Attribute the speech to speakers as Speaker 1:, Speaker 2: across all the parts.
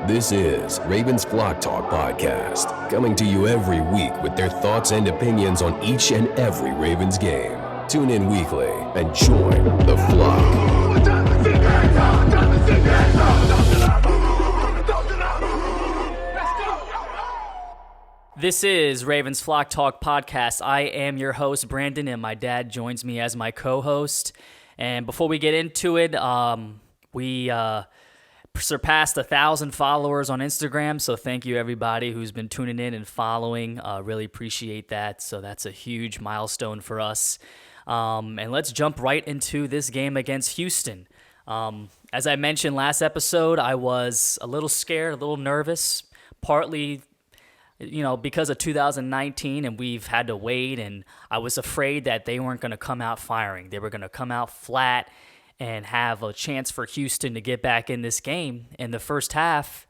Speaker 1: This is Ravens Flock Talk Podcast, coming to you every week with their thoughts and opinions on each and every Ravens game. Tune in weekly and join the flock.
Speaker 2: This is Ravens Flock Talk Podcast. I am your host, Brandon, and my dad joins me as my co-host. And before we get into it, we surpassed 1,000 followers on Instagram, so thank you everybody who's been tuning in and following. Really appreciate that. So that's a huge milestone for us. And let's jump right into this game against Houston. As I mentioned last episode, I was a little scared, a little nervous, partly because of 2019 and we've had to wait, and I was afraid that they weren't going to come out firing. They were going to come out flat and have a chance for Houston to get back in this game. In the first half,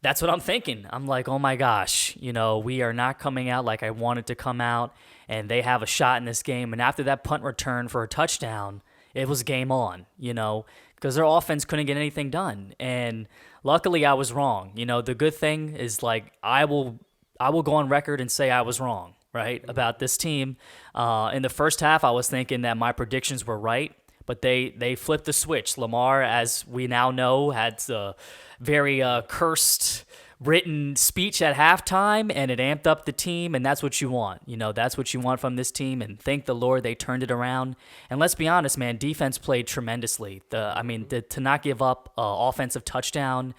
Speaker 2: that's what I'm thinking. I'm like, oh my gosh, we are not coming out like I wanted to come out, and they have a shot in this game. And after that punt return for a touchdown, it was game on, because their offense couldn't get anything done. And luckily I was wrong. The good thing is, I will go on record and say I was wrong, right, about this team. In the first half, I was thinking that my predictions were right, but they flipped the switch. Lamar, as we now know, had a very cursed written speech at halftime, and it amped up the team, and that's what you want. That's what you want from this team, and thank the Lord they turned it around. And let's be honest, man, defense played tremendously. To not give up offensive touchdown.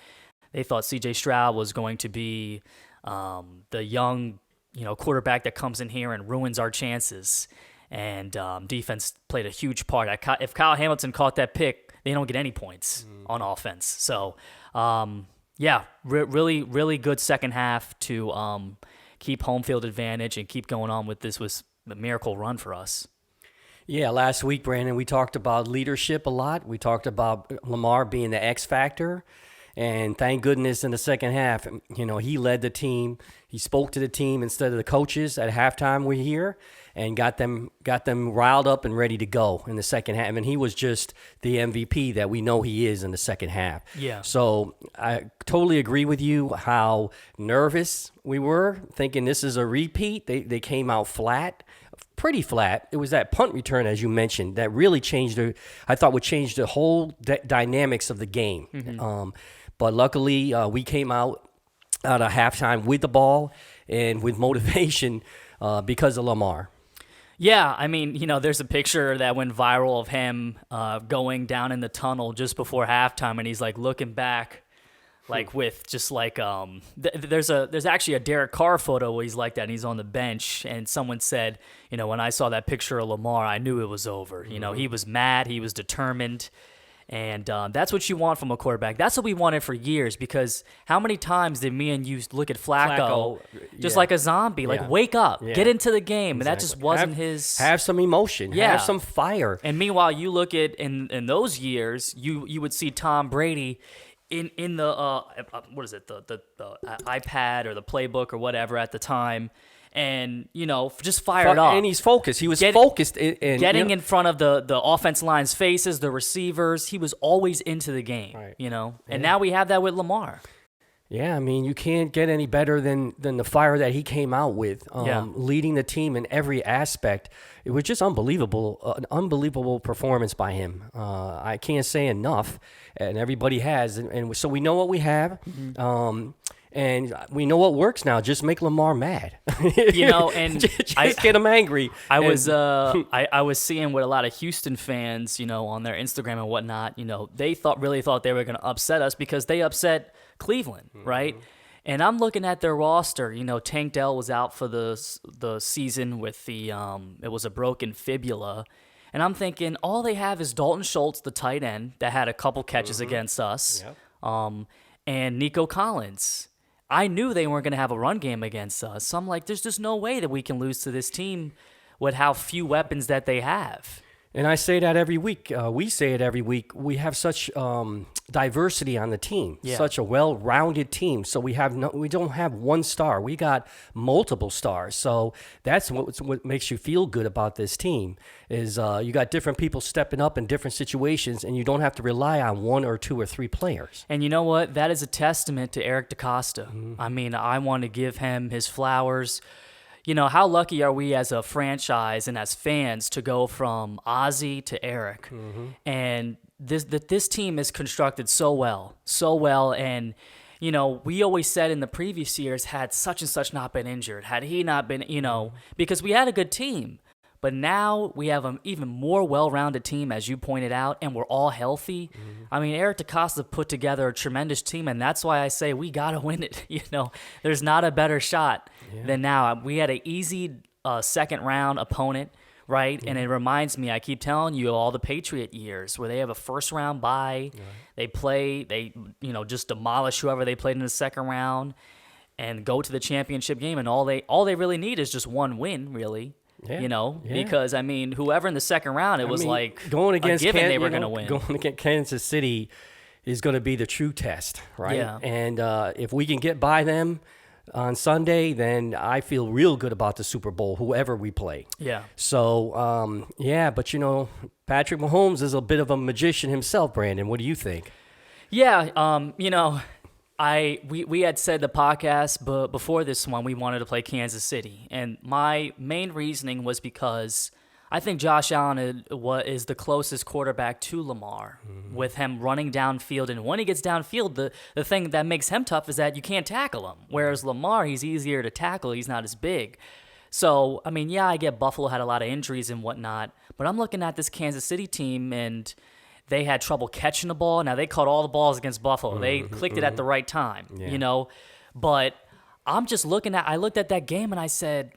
Speaker 2: They thought C.J. Stroud was going to be the young, quarterback that comes in here and ruins our chances. And defense played a huge part. If Kyle Hamilton caught that pick, they don't get any points on offense. So, really, really good second half to keep home field advantage and keep going on with this. Was the miracle run for us.
Speaker 3: Yeah, last week, Brandon, we talked about leadership a lot. We talked about Lamar being the X factor. And thank goodness in the second half, he led the team. He spoke to the team instead of the coaches at halftime. We're here and got them riled up and ready to go in the second half. And he was just the MVP that we know he is in the second half.
Speaker 2: Yeah.
Speaker 3: So I totally agree with you how nervous we were, thinking this is a repeat. They came out flat. Pretty flat. It was that punt return, as you mentioned, that really would change the whole dynamics of the game. Mm-hmm. But luckily, we came out of halftime with the ball and with motivation because of Lamar.
Speaker 2: Yeah, there's a picture that went viral of him going down in the tunnel just before halftime, and he's looking back, with just there's actually a Derek Carr photo where he's like that, and he's on the bench, and someone said, when I saw that picture of Lamar, I knew it was over. Mm-hmm. He was mad, he was determined. And that's what you want from a quarterback. That's what we wanted for years, because how many times did me and you look at Flacco just like a zombie, wake up, get into the game. Exactly. And that just wasn't his.
Speaker 3: Have some emotion, have some fire.
Speaker 2: And meanwhile, you look at in those years, you would see Tom Brady in the what is it, the iPad or the playbook or whatever at the time. And, just fired up.
Speaker 3: And he's focused. He was focused.
Speaker 2: Getting in front of the offense line's faces, the receivers. He was always into the game,
Speaker 3: right.
Speaker 2: And now we have that with Lamar.
Speaker 3: Yeah, you can't get any better than the fire that he came out with, leading the team in every aspect. It was just unbelievable, an unbelievable performance by him. I can't say enough, and everybody has. And so we know what we have. Mm-hmm. And we know what works now. Just make Lamar mad.
Speaker 2: And
Speaker 3: just get him angry.
Speaker 2: I was seeing what a lot of Houston fans, on their Instagram and whatnot, they really thought they were going to upset us because they upset Cleveland, mm-hmm. right? And I'm looking at their roster. Tank Dell was out for the season with it was a broken fibula. And I'm thinking all they have is Dalton Schultz, the tight end, that had a couple catches mm-hmm. against us, and Nico Collins. I knew they weren't going to have a run game against us. So I'm like, there's just no way that we can lose to this team with how few weapons that they have.
Speaker 3: And I say that every week. We say it every week. We have such diversity on the team, such a well-rounded team. So we don't have one star. We got multiple stars. So that's what makes you feel good about this team is you got different people stepping up in different situations, and you don't have to rely on one or two or three players.
Speaker 2: And you know what? That is a testament to Eric DeCosta. I mean, I want to give him his flowers. You know, how lucky are we as a franchise and as fans to go from Ozzie to Eric? And this team is constructed so well. And, you know, we always said in the previous years, had such and such not been injured, had he not been, you know, because we had a good team. But now we have an even more well-rounded team, as you pointed out, and we're all healthy. I mean, Eric DeCosta put together a tremendous team, and that's why I say we got to win it. You know, there's not a better shot than now. We had an easy second-round opponent, right? And it reminds me, I keep telling you, all the Patriot years where they have a first-round bye. They just demolish whoever they played in the second round and go to the championship game, and all they really need is just one win, really. Because, I mean, whoever in the second round, it was like
Speaker 3: going against
Speaker 2: a given they were going to win.
Speaker 3: Going against Kansas City is going to be the true test, right?
Speaker 2: Yeah.
Speaker 3: And if we can get by them on Sunday, then I feel real good about the Super Bowl, whoever we play.
Speaker 2: Yeah.
Speaker 3: So, but, you know, Patrick Mahomes is a bit of a magician himself, Brandon. What do you think?
Speaker 2: Yeah, you know, we had said the podcast, but before this one, we wanted to play Kansas City. And my main reasoning was because I think Josh Allen is the closest quarterback to Lamar with him running downfield. And when he gets downfield, the thing that makes him tough is that you can't tackle him. Whereas Lamar, he's easier to tackle. He's not as big. So, I mean, yeah, I get Buffalo had a lot of injuries and whatnot. But I'm looking at this Kansas City team, and they had trouble catching the ball. Now, they caught all the balls against Buffalo. They clicked it at the right time, you know. But I'm just I looked at that game and I said,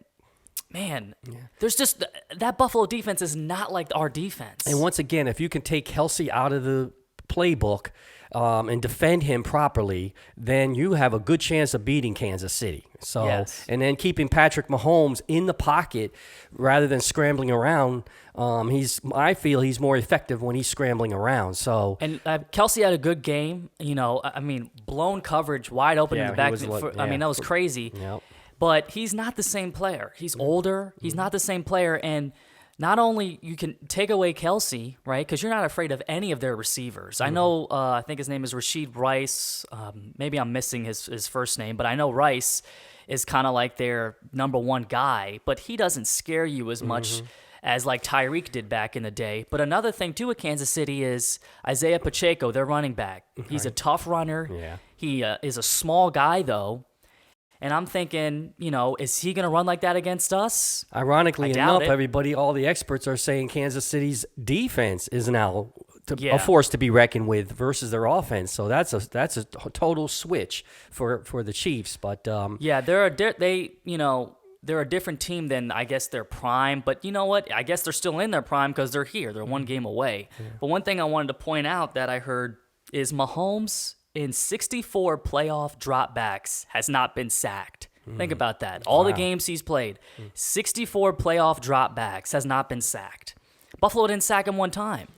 Speaker 2: man, there's just that Buffalo defense is not like our defense.
Speaker 3: And once again, if you can take Kelsey out of the playbook and defend him properly, then you have a good chance of beating Kansas City. So, and then keeping Patrick Mahomes in the pocket rather than scrambling around. I feel he's more effective when he's scrambling around. So,
Speaker 2: and Kelsey had a good game. You know, I mean, blown coverage, wide open in the back. I mean, that was crazy.
Speaker 3: Yep.
Speaker 2: But he's not the same player. He's older. He's not the same player. And not only you can take away Kelsey, right, because you're not afraid of any of their receivers. I know, I think his name is Rashid Rice. Maybe I'm missing his first name, but I know Rice is kind of like their number one guy, but he doesn't scare you as much as like Tyreek did back in the day. But another thing, too, with Kansas City is Isaiah Pacheco, their running back. He's a tough runner. Yeah. He is a small guy, though. And I'm thinking, you know, is he going to run like that against us?
Speaker 3: Ironically enough, all the experts are saying Kansas City's defense is now a force to be reckoned with versus their offense. So that's a total switch for the Chiefs. But
Speaker 2: they're a different team than I guess their prime. But you know what? I guess they're still in their prime because they're here. They're one game away. Yeah. But one thing I wanted to point out that I heard is Mahomes in 64 playoff dropbacks has not been sacked. Think about that. All the games he's played, 64 playoff dropbacks has not been sacked. Buffalo didn't sack him one time.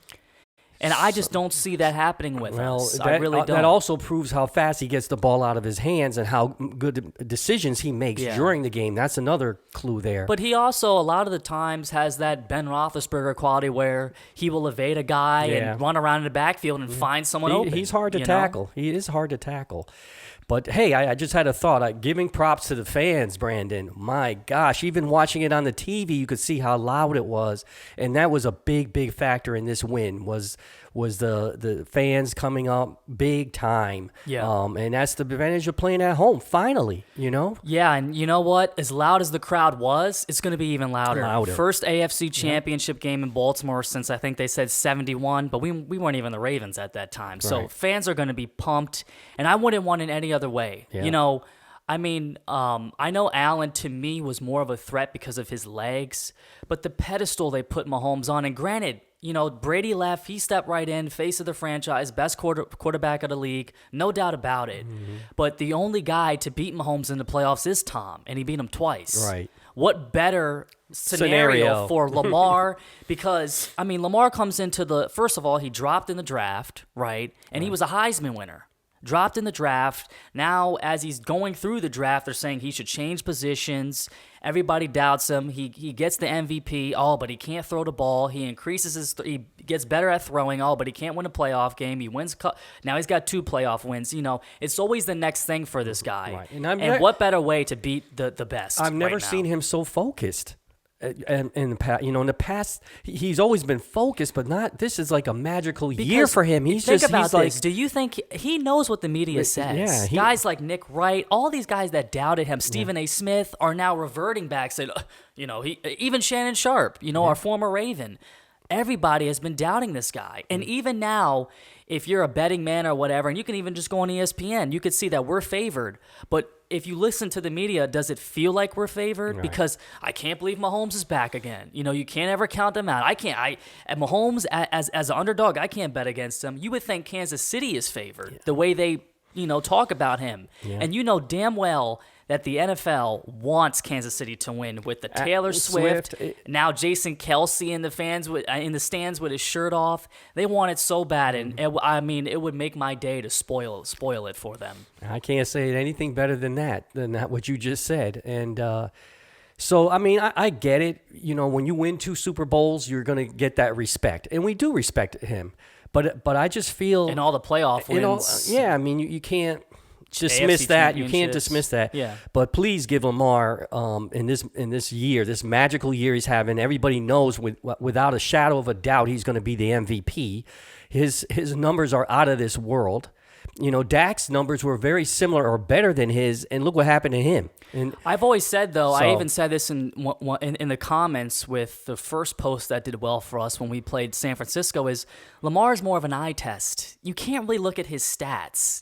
Speaker 2: And I just don't see that happening with us. I really don't.
Speaker 3: That also proves how fast he gets the ball out of his hands and how good decisions he makes during the game. That's another clue there.
Speaker 2: But he also, a lot of the times, has that Ben Roethlisberger quality where he will evade a guy and run around in the backfield and find someone open.
Speaker 3: He's hard to tackle. He is hard to tackle. But, hey, I just had a thought. Giving props to the fans, Brandon. My gosh, even watching it on the TV, you could see how loud it was. And that was a big, big factor in this win was the fans coming up big time. Yeah. And that's the advantage of playing at home, finally, you know?
Speaker 2: Yeah, and you know what? As loud as the crowd was, it's going to be even louder. First AFC Championship game in Baltimore since I think they said 71, but we weren't even the Ravens at that time. So fans are going to be pumped, and I wouldn't want it any other way. Yeah. You know, I mean, I know Allen, to me, was more of a threat because of his legs, but the pedestal they put Mahomes on, and granted, you know, Brady left, he stepped right in, face of the franchise, best quarterback of the league, no doubt about it. Mm-hmm. But the only guy to beat Mahomes in the playoffs is Tom, and he beat him twice.
Speaker 3: Right.
Speaker 2: what better scenario for Lamar? Because, I mean, Lamar comes into first of all, he dropped in the draft, right? And he was a Heisman winner. Dropped in the draft. Now, as he's going through the draft, they're saying he should change positions. Everybody doubts him. He gets the MVP. Oh, but he can't throw the ball. He he gets better at throwing. Oh, but he can't win a playoff game. He wins. Now he's got 2 playoff wins. It's always the next thing for this guy.
Speaker 3: Right.
Speaker 2: And what better way to beat the best?
Speaker 3: I've never seen him so focused. And in the past, he's always been focused, but not. This is like a magical year for him.
Speaker 2: Think about this. Do you think he knows what the media says?
Speaker 3: Yeah,
Speaker 2: guys like Nick Wright, all these guys that doubted him, Stephen A. Smith, are now reverting back, saying, even Shannon Sharp, our former Raven. Everybody has been doubting this guy, and even now, if you're a betting man or whatever, and you can even just go on ESPN, you could see that we're favored, but if you listen to the media, does it feel like we're favored? Right. Because I can't believe Mahomes is back again. You can't ever count them out. Mahomes as an underdog, I can't bet against him. You would think Kansas City is favored the way they, talk about him. Yeah. And you know damn well that the NFL wants Kansas City to win with the Taylor Swift. Now Jason Kelsey in the stands with his shirt off. They want it so bad, and it would make my day to spoil it for them.
Speaker 3: I can't say anything better than that what you just said. And so, I get it. When you win 2 Super Bowls, you're going to get that respect, and we do respect him. But I just feel
Speaker 2: in all the playoff wins.
Speaker 3: You can't dismiss that. You can't dismiss that.
Speaker 2: Yeah.
Speaker 3: But please give Lamar in this year, this magical year he's having. Everybody knows without a shadow of a doubt he's going to be the MVP. His numbers are out of this world. Dak's numbers were very similar or better than his, and look what happened to him. And
Speaker 2: I've always said, though, I even said this in the comments with the first post that did well for us when we played San Francisco, is Lamar's more of an eye test. You can't really look at his stats.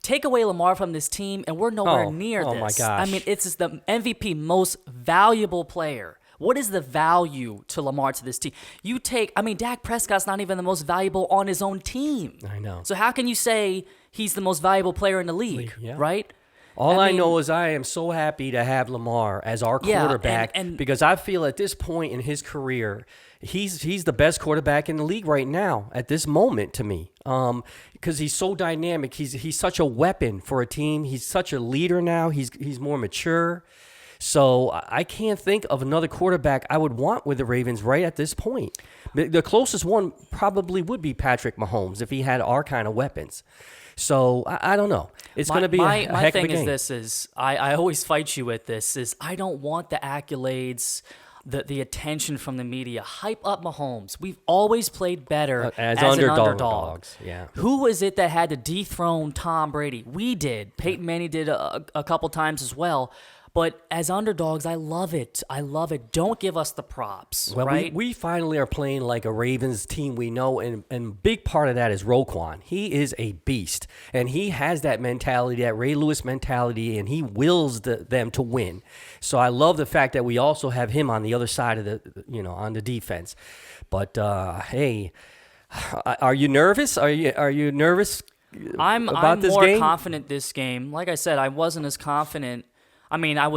Speaker 2: Take away Lamar from this team, and we're nowhere near this.
Speaker 3: Oh, my gosh.
Speaker 2: It's just the MVP most valuable player. What is the value to Lamar to this team? Dak Prescott's not even the most valuable on his own team.
Speaker 3: I know.
Speaker 2: So how can you say he's the most valuable player in the league, right?
Speaker 3: All I know is I am so happy to have Lamar as our quarterback because I feel at this point in his career, he's the best quarterback in the league right now at this moment to me. Because he's so dynamic, he's such a weapon for a team. He's such a leader now. He's more mature. So I can't think of another quarterback I would want with the Ravens right at this point. The closest one probably would be Patrick Mahomes if he had our kind of weapons. So I don't know. It's going to be a heck of a game.
Speaker 2: My thing is I always fight you with this, is I don't want the accolades, the attention from the media. Hype up Mahomes. We've always played better as an underdog.
Speaker 3: Yeah.
Speaker 2: Who was it that had to dethrone Tom Brady? We did. Peyton Manning did a couple times as well. But as underdogs, I love it. I love it. Don't give us the props, right?
Speaker 3: We finally are playing like a Ravens team we know, and big part of that is Roquan. He is a beast, and he has that mentality, that Ray Lewis mentality, and he wills them to win. So I love the fact that we also have him on the other side of on the defense. But hey, are you nervous? Are you nervous about this game?
Speaker 2: I'm more confident this game. Like I said, I wasn't as confident. I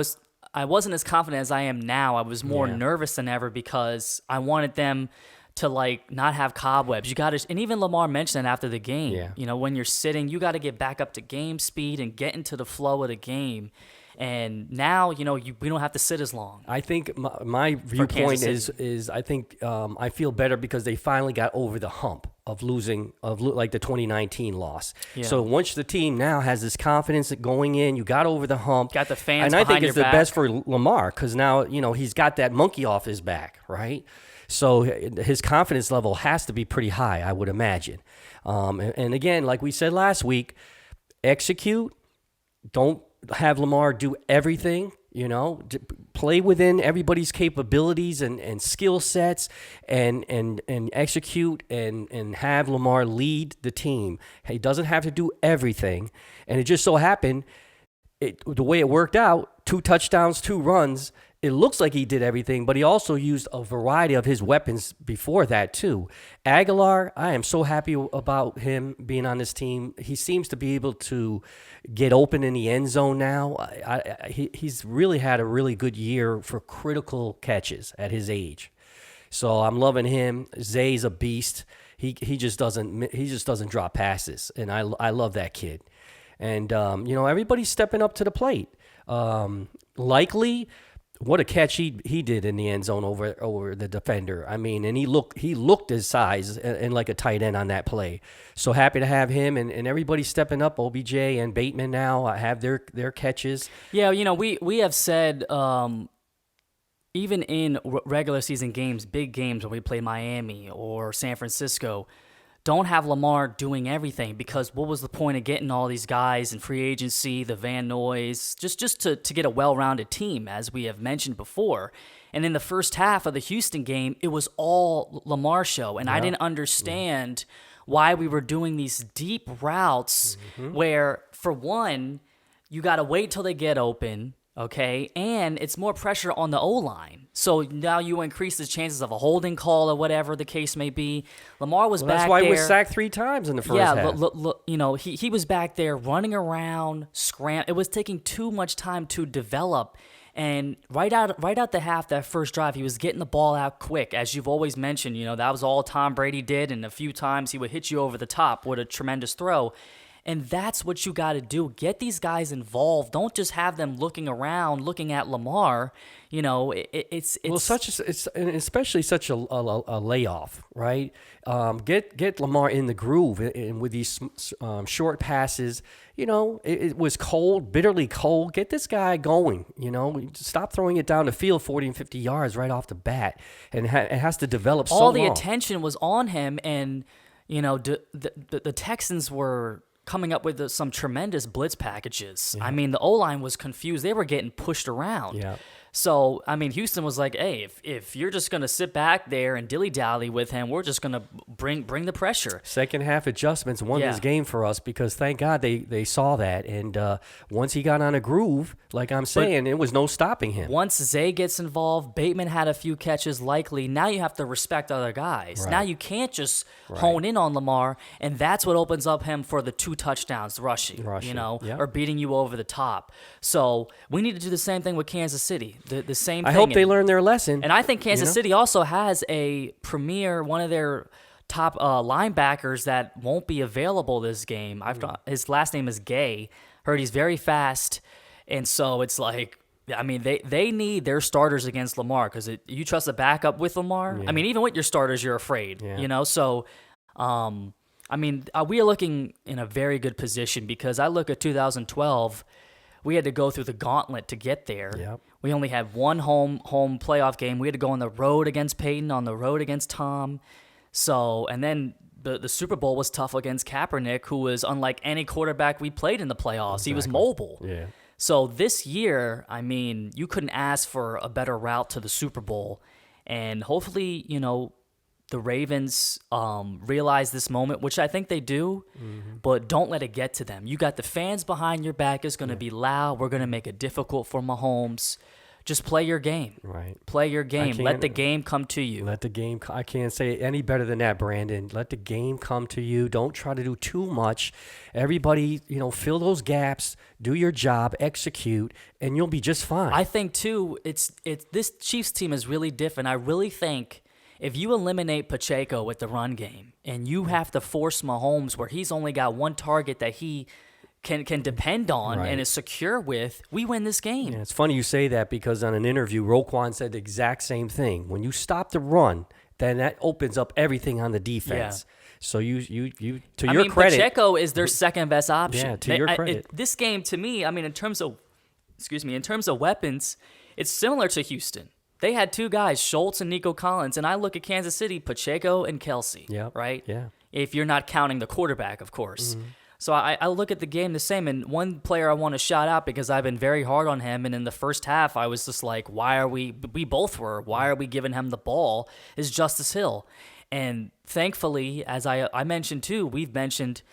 Speaker 2: wasn't as confident as I am now. I was more nervous than ever because I wanted them to not have cobwebs. You got to, and even Lamar mentioned it after the game. Yeah. When you're sitting, you got to get back up to game speed and get into the flow of the game. And now, we don't have to sit as long.
Speaker 3: I think my viewpoint is I think I feel better because they finally got over the hump of losing, like the 2019 loss. Yeah. So once the team now has this confidence that going in, you got over the hump.
Speaker 2: Got the fans
Speaker 3: behind your back. And I think it's the best for Lamar because now, he's got that monkey off his back, right? So his confidence level has to be pretty high, I would imagine. And again, like we said last week, execute. Don't have Lamar do everything, play within everybody's capabilities and skill sets and execute and have Lamar lead the team. He doesn't have to do everything. And it just so happened, the way it worked out, 2 touchdowns, 2 runs, it looks like he did everything, but he also used a variety of his weapons before that too. Aguilar, I am so happy about him being on this team. He seems to be able to get open in the end zone now. He's really had a really good year for critical catches at his age. So I'm loving him. Zay's a beast. He just doesn't drop passes, and I love that kid. And everybody's stepping up to the plate. Likely, what a catch he did in the end zone over the defender. I mean, and he looked his size and like a tight end on that play. So happy to have him and everybody stepping up. OBJ and Bateman now have their catches.
Speaker 2: Yeah, we have said even in regular season games, big games when we play Miami or San Francisco, don't have Lamar doing everything, because what was the point of getting all these guys in free agency, the Van Noys, just to get a well-rounded team, as we have mentioned before. And in the first half of the Houston game, it was all Lamar show, and I didn't understand why we were doing these deep routes where, for one, you got to wait till they get open, okay? And it's more pressure on the O-line. So now you increase the chances of a holding call or whatever the case may be. Lamar was back there.
Speaker 3: That's why he was sacked 3 times in the first half.
Speaker 2: Yeah, he was back there running around, It was taking too much time to develop. And right out the half, that first drive, he was getting the ball out quick. As you've always mentioned, that was all Tom Brady did. And a few times he would hit you over the top with a tremendous throw. And that's what you got to do. Get these guys involved. Don't just have them looking around, looking at Lamar. It's
Speaker 3: especially such a layoff, right? Get Lamar in the groove and with these short passes. It was cold, bitterly cold. Get this guy going. Stop throwing it down the field 40 and 50 yards right off the bat, and it has to develop.
Speaker 2: All the attention was on him, and the Texans were coming up with some tremendous blitz packages. Yeah. I mean, the O-line was confused. They were getting pushed around.
Speaker 3: Yeah.
Speaker 2: So, I mean, Houston was like, hey, if you're just going to sit back there and dilly-dally with him, we're just going to bring the pressure.
Speaker 3: Second half adjustments won this game for us, because thank God they saw that. And once he got on a groove, like I'm saying, it was no stopping him.
Speaker 2: Once Zay gets involved, Bateman had a few catches likely. Now you have to respect other guys.
Speaker 3: Right.
Speaker 2: Now you can't just hone in on Lamar, and that's what opens up him for the 2 touchdowns rushing. Or beating you over the top. So we need to do the same thing with Kansas City. The same thing.
Speaker 3: I hope they learn their lesson.
Speaker 2: And I think Kansas City also has a premier, one of their top linebackers that won't be available this game. His last name is Gay. Heard he's very fast. And so it's like, I mean, they need their starters against Lamar, because you trust a backup with Lamar? Yeah. I mean, even with your starters, you're afraid, So, I mean, we are looking in a very good position, because I look at 2012, we had to go through the gauntlet to get there.
Speaker 3: Yep.
Speaker 2: We only had one home playoff game. We had to go on the road against Peyton, on the road against Tom. So, and then the Super Bowl was tough against Kaepernick, who was unlike any quarterback we played in the playoffs. Exactly. He was mobile.
Speaker 3: Yeah.
Speaker 2: So this year, I mean, you couldn't ask for a better route to the Super Bowl. And hopefully, the Ravens realize this moment, which I think they do, but don't let it get to them. You got the fans behind your back. It's going to be loud. We're going to make it difficult for Mahomes. Just play your game.
Speaker 3: Right.
Speaker 2: Play your game. Let the game come to you.
Speaker 3: I can't say it any better than that, Brandon. Let the game come to you. Don't try to do too much. Everybody, fill those gaps, do your job, execute, and you'll be just fine.
Speaker 2: I think, too, it's this Chiefs team is really different. I really think if you eliminate Pacheco with the run game and you have to force Mahomes where he's only got one target that he can depend on and is secure with, we win this game.
Speaker 3: Yeah, it's funny you say that, because on an interview, Roquan said the exact same thing. When you stop the run, then that opens up everything on the defense. Yeah. So your credit,
Speaker 2: Pacheco is their second best option.
Speaker 3: Yeah, to your credit.
Speaker 2: This game, to me, I mean, in terms of weapons, it's similar to Houston. They had 2 guys, Schultz and Nico Collins, and I look at Kansas City, Pacheco and Kelsey.
Speaker 3: Yeah.
Speaker 2: Right.
Speaker 3: Yeah.
Speaker 2: If you're not counting the quarterback, of course. Mm-hmm. So I look at the game the same, and one player I want to shout out, because I've been very hard on him, and in the first half I was just like, why are we giving him the ball, is Justice Hill. And thankfully, as I mentioned too, we've mentioned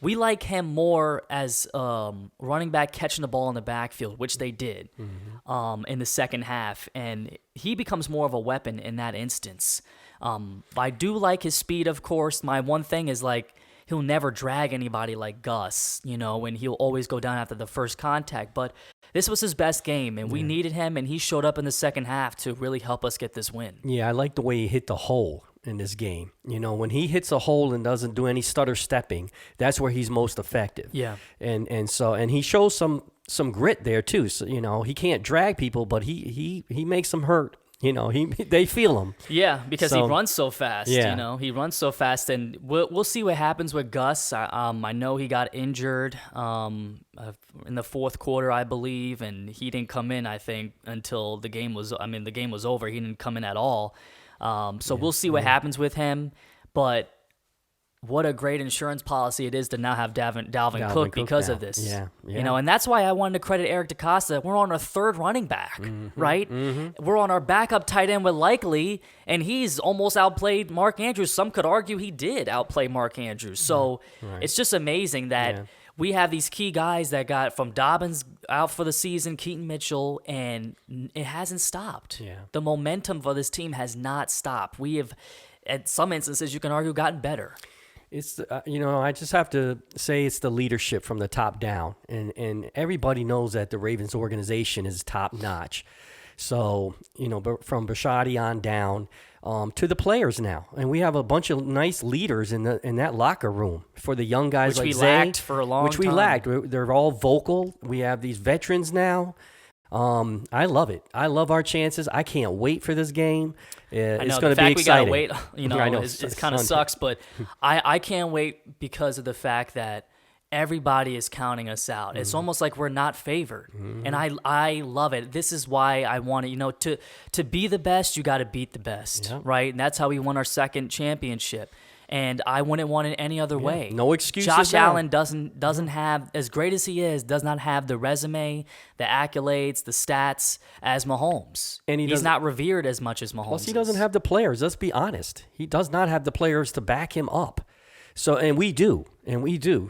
Speaker 2: We like him more as running back catching the ball in the backfield, which they did in the second half, and he becomes more of a weapon in that instance. I do like his speed, of course. My one thing is like he'll never drag anybody like Gus, and he'll always go down after the first contact. But this was his best game, and we needed him, and he showed up in the second half to really help us get this win.
Speaker 3: Yeah, I like the way he hit the hole in this game. When he hits a hole and doesn't do any stutter stepping, that's where he's most effective.
Speaker 2: Yeah.
Speaker 3: And he shows some grit there too. So, he can't drag people, but he makes them hurt. They feel him.
Speaker 2: Yeah, because he runs so fast.
Speaker 3: Yeah.
Speaker 2: He runs so fast, and we'll see what happens with Gus. I know he got injured in the fourth quarter, I believe, and he didn't come in, I think, until the game was. I mean, the game was over. He didn't come in at all. So we'll see what happens with him. But what a great insurance policy it is to now have Dalvin Cook because of this.
Speaker 3: Yeah.
Speaker 2: And that's why I wanted to credit Eric DeCosta. We're on our third running back, right? We're on our backup tight end with Likely, and he's almost outplayed Mark Andrews. Some could argue he did outplay Mark Andrews. So it's just amazing that we have these key guys that got from Dobbins out for the season, Keaton Mitchell, and it hasn't stopped.
Speaker 3: Yeah.
Speaker 2: The momentum for this team has not stopped. We have, at some instances, you can argue, gotten better.
Speaker 3: It's I just have to say it's the leadership from the top down, and everybody knows that the Ravens organization is top notch. So from Bisciotti on down to the players now, and we have a bunch of nice leaders in that locker room for the young guys
Speaker 2: which
Speaker 3: like
Speaker 2: we
Speaker 3: Zay,
Speaker 2: lacked for a long
Speaker 3: which we
Speaker 2: time.
Speaker 3: lacked. They're all vocal. We have these veterans now. I love it. I love our chances. I can't wait for this game. It's going to be exciting.
Speaker 2: We gotta wait,
Speaker 3: I know.
Speaker 2: it kind of sucks, but I can't wait because of the fact that everybody is counting us out. It's almost like we're not favored, and I love it. This is why I want it. To be the best, you got to beat the best, right? And that's how we won our second championship. And I wouldn't want it any other way.
Speaker 3: No excuses.
Speaker 2: Josh
Speaker 3: now.
Speaker 2: Allen doesn't have, as great as he is, does not have the resume, the accolades, the stats as Mahomes.
Speaker 3: And
Speaker 2: he's not revered as much as Mahomes.
Speaker 3: Plus, he doesn't have the players. Let's be honest. He does not have the players to back him up. So, and we do.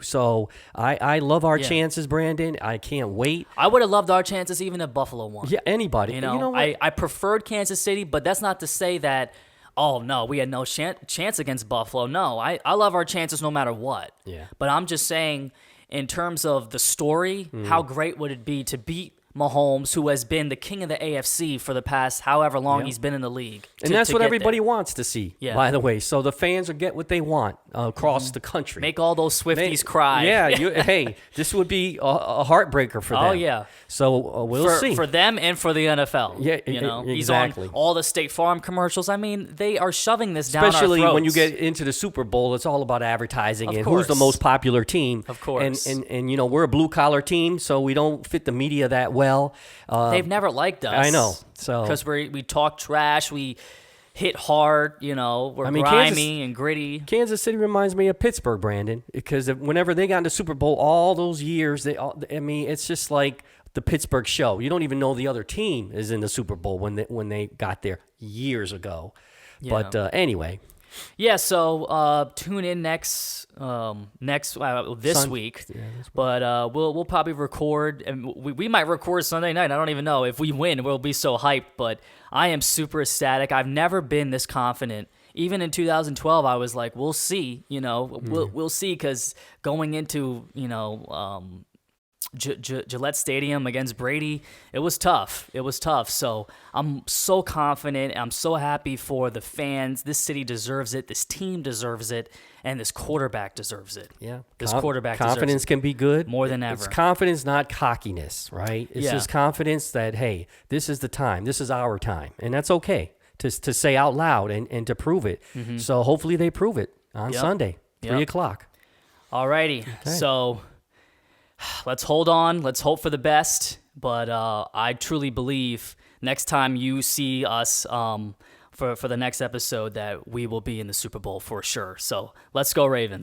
Speaker 3: So I love our chances, Brandon. I can't wait.
Speaker 2: I would have loved our chances even if Buffalo won.
Speaker 3: Yeah, anybody.
Speaker 2: You know what? I preferred Kansas City, but that's not to say that, oh, no, we had no chance against Buffalo. No, I love our chances no matter what.
Speaker 3: Yeah.
Speaker 2: But I'm just saying, in terms of the story, how great would it be to beat Mahomes, who has been the king of the AFC for the past however long he's been in the league.
Speaker 3: And that's what everybody wants to see, by the way. So the fans will get what they want across the country.
Speaker 2: Make all those Swifties cry.
Speaker 3: Yeah, hey, this would be a heartbreaker for them.
Speaker 2: Oh, yeah.
Speaker 3: So we'll see.
Speaker 2: For them and for the NFL.
Speaker 3: Yeah,
Speaker 2: He's
Speaker 3: exactly.
Speaker 2: on all the State Farm commercials. I mean, they are shoving this down our throats.
Speaker 3: Especially when you get into the Super Bowl, it's all about advertising and who's the most popular team.
Speaker 2: Of course.
Speaker 3: And we're a blue-collar team, so we don't fit the media that well.
Speaker 2: They've never liked us.
Speaker 3: I know. So
Speaker 2: because we talk trash, we hit hard. We're grimy and gritty.
Speaker 3: Kansas City reminds me of Pittsburgh, Brandon, because whenever they got into Super Bowl all those years, it's just like the Pittsburgh show. You don't even know the other team is in the Super Bowl when they got there years ago. Yeah. But anyway.
Speaker 2: Yeah, so tune in this week, but we'll probably record, and we might record Sunday night. I don't even know. If we win, we'll be so hyped, but I am super ecstatic. I've never been this confident. Even in 2012, I was like, we'll see, we'll see, because going into, Gillette Stadium against Brady, it was tough. So I'm so confident. I'm so happy for the fans. This city deserves it. This team deserves it. And this quarterback deserves it.
Speaker 3: Yeah.
Speaker 2: This quarterback
Speaker 3: confidence
Speaker 2: deserves it.
Speaker 3: can be good.
Speaker 2: More than ever.
Speaker 3: It's confidence, not cockiness, right? It's just confidence that, hey, this is the time. This is our time. And that's okay to say out loud and to prove it. Mm-hmm. So hopefully they prove it on Sunday, 3 o'clock.
Speaker 2: All righty. So let's hold on. Let's hope for the best. But I truly believe next time you see us for the next episode that we will be in the Super Bowl for sure. So let's go Ravens.